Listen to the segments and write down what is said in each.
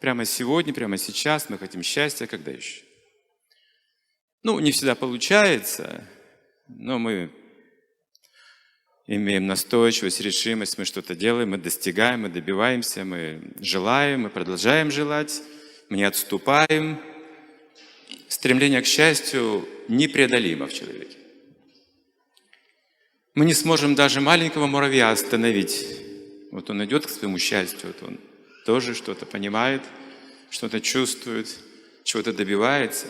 Прямо сегодня, прямо сейчас мы хотим счастья, когда еще? Ну, не всегда получается, но мы имеем настойчивость, решимость, мы что-то делаем, мы достигаем, мы добиваемся, мы желаем, мы продолжаем желать, мы не отступаем. Стремление к счастью непреодолимо в человеке. Мы не сможем даже маленького муравья остановить. Вот он идет к своему счастью, вот он тоже что-то понимает, что-то чувствует, чего-то добивается.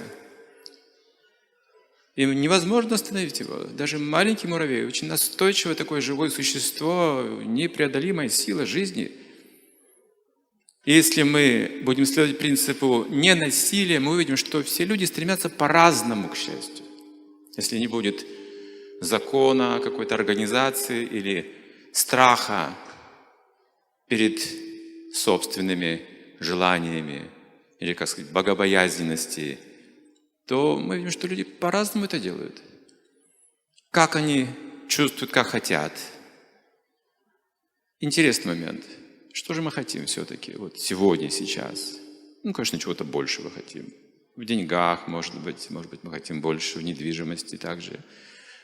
И невозможно остановить его. Даже маленький муравей, очень настойчивое такое живое существо, непреодолимая сила жизни. И если мы будем следовать принципу ненасилия, мы увидим, что все люди стремятся по-разному к счастью. Если не будет закона, какой-то организации или страха перед собственными желаниями, или, как сказать, богобоязненности, то мы видим, что люди по-разному это делают. Как они чувствуют, как хотят. Интересный момент. Что же мы хотим все-таки вот сегодня, сейчас? Ну, конечно, чего-то большего хотим. В деньгах, может быть, мы хотим больше, в недвижимости также.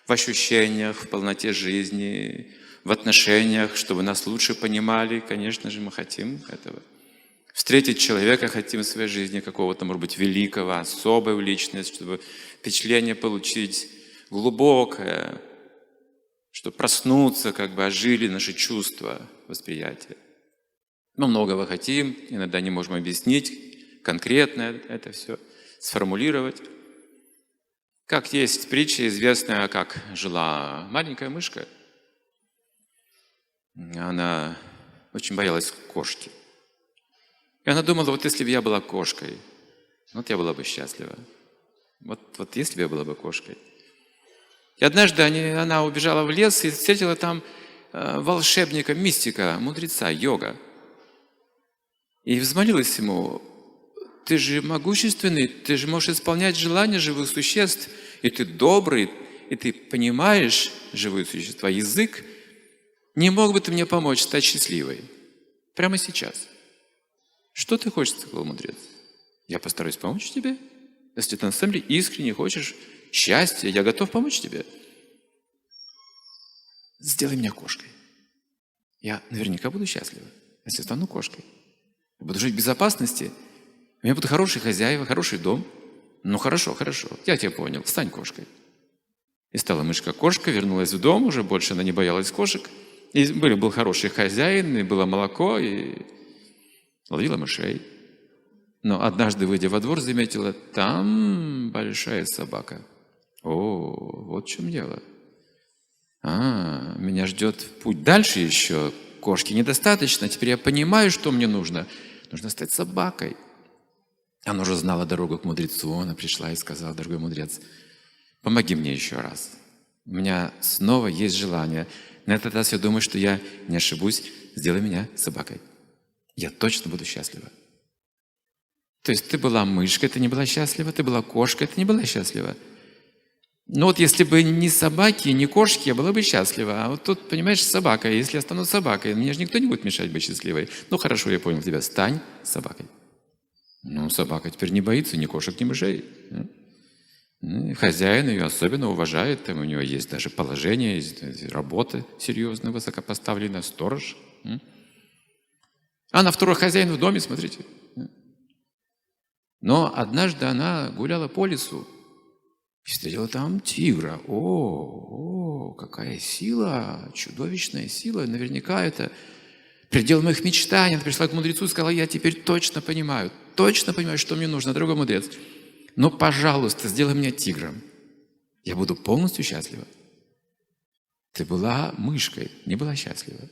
В ощущениях, в полноте жизни, в отношениях, чтобы нас лучше понимали, конечно же, мы хотим этого. Встретить человека хотим в своей жизни, какого-то, может быть, великого, особую личность, чтобы впечатление получить глубокое, чтобы проснуться, как бы ожили наши чувства, восприятия. Мы многого хотим, иногда не можем объяснить конкретно это все, сформулировать. Как есть притча известная, как жила маленькая мышка. Она очень боялась кошки. И она думала, вот если бы я была кошкой, вот я была бы счастлива. Вот если бы я была бы кошкой. И однажды она убежала в лес и встретила там волшебника, мистика, мудреца, йога. И взмолилась ему: ты же могущественный, ты же можешь исполнять желания живых существ, и ты добрый, и ты понимаешь живые существа, язык. Не мог бы ты мне помочь стать счастливой? Прямо сейчас. Что ты хочешь, сказал мудрец? Я постараюсь помочь тебе. Если ты на самом деле искренне хочешь счастья, я готов помочь тебе. Сделай меня кошкой. Я наверняка буду счастлива, если стану кошкой. Я буду жить в безопасности. У меня будут хорошие хозяева, хороший дом. Ну хорошо, я тебя понял, стань кошкой. И стала мышка кошкой, вернулась в дом, уже больше она не боялась кошек. И был хороший хозяин, и было молоко, и ловила мышей. Но однажды, выйдя во двор, заметила, там большая собака. О, вот в чем дело. Меня ждет путь дальше еще. Кошки недостаточно. Теперь я понимаю, что мне нужно. Нужно стать собакой. Она уже знала дорогу к мудрецу. Она пришла и сказала: дорогой мудрец, помоги мне еще раз. У меня снова есть желание. На этот раз я думаю, что я не ошибусь. Сделай меня собакой. Я точно буду счастлива. То есть ты была мышкой, ты не была счастлива, ты была кошкой, ты не была счастлива. Но вот если бы не собаки, не кошки, я была бы счастлива. А вот тут, понимаешь, собака. Если я стану собакой, мне же никто не будет мешать быть счастливой. Ну хорошо, я понял тебя, стань собакой. Ну, собака теперь не боится ни кошек, ни мышей. Хозяин ее особенно уважает, там у него есть даже положение, есть работа серьезная, высокопоставленная, сторож. А на второй хозяин в доме, смотрите. Но однажды она гуляла по лесу и встретила там тигра. О, какая сила, чудовищная сила. Наверняка это предел моих мечтаний. Она пришла к мудрецу и сказала: я теперь точно понимаю, что мне нужно, дорогой мудрец. Но, пожалуйста, сделай меня тигром. Я буду полностью счастлива. Ты была мышкой, не была счастлива.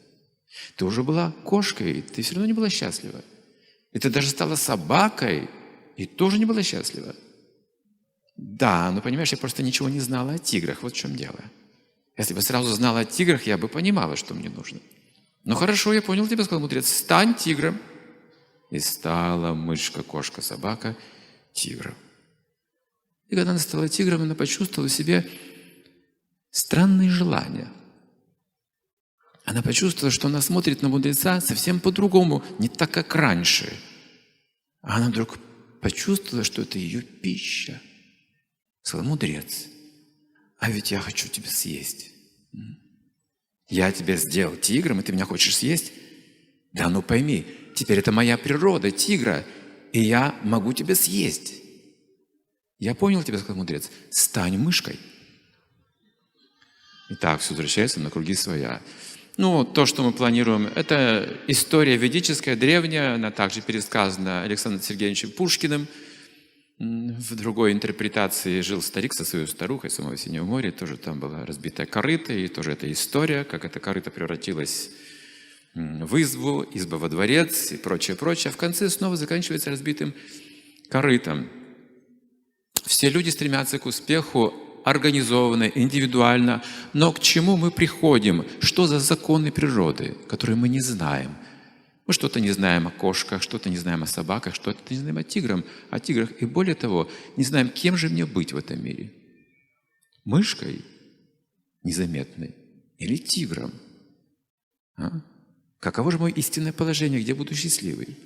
Ты уже была кошкой, ты все равно не была счастлива. И ты даже стала собакой, и тоже не была счастлива. Да, но понимаешь, я просто ничего не знала о тиграх, вот в чем дело. Если бы сразу знала о тиграх, я бы понимала, что мне нужно. Ну хорошо, я понял тебя, сказал мудрец, стань тигром. И стала мышка, кошка, собака тигром. И когда она стала тигром, она почувствовала в себе странные желания. Она почувствовала, что она смотрит на мудреца совсем по-другому, не так, как раньше. А она вдруг почувствовала, что это ее пища. Сказала: мудрец, а ведь я хочу тебя съесть. Я тебя сделал тигром, и ты меня хочешь съесть? Да ну пойми, теперь это моя природа, тигра, и я могу тебя съесть. Я понял тебя, сказал мудрец, стань мышкой. И так все возвращается на круги своя. Ну, то, что мы планируем, это история ведическая, древняя, она также пересказана Александром Сергеевичем Пушкиным. В другой интерпретации жил старик со своей старухой, самого Синего моря, тоже там была разбитая корыта, и тоже эта история, как эта корыта превратилась в избу, изба во дворец и прочее, прочее. А в конце снова заканчивается разбитым корытом. Все люди стремятся к успеху организованно, индивидуально, но к чему мы приходим? Что за законы природы, которые мы не знаем? Мы что-то не знаем о кошках, что-то не знаем о собаках, что-то не знаем о тиграх. И более того, не знаем, кем же мне быть в этом мире. Мышкой незаметной или тигром? Каково же мое истинное положение, где буду счастливый?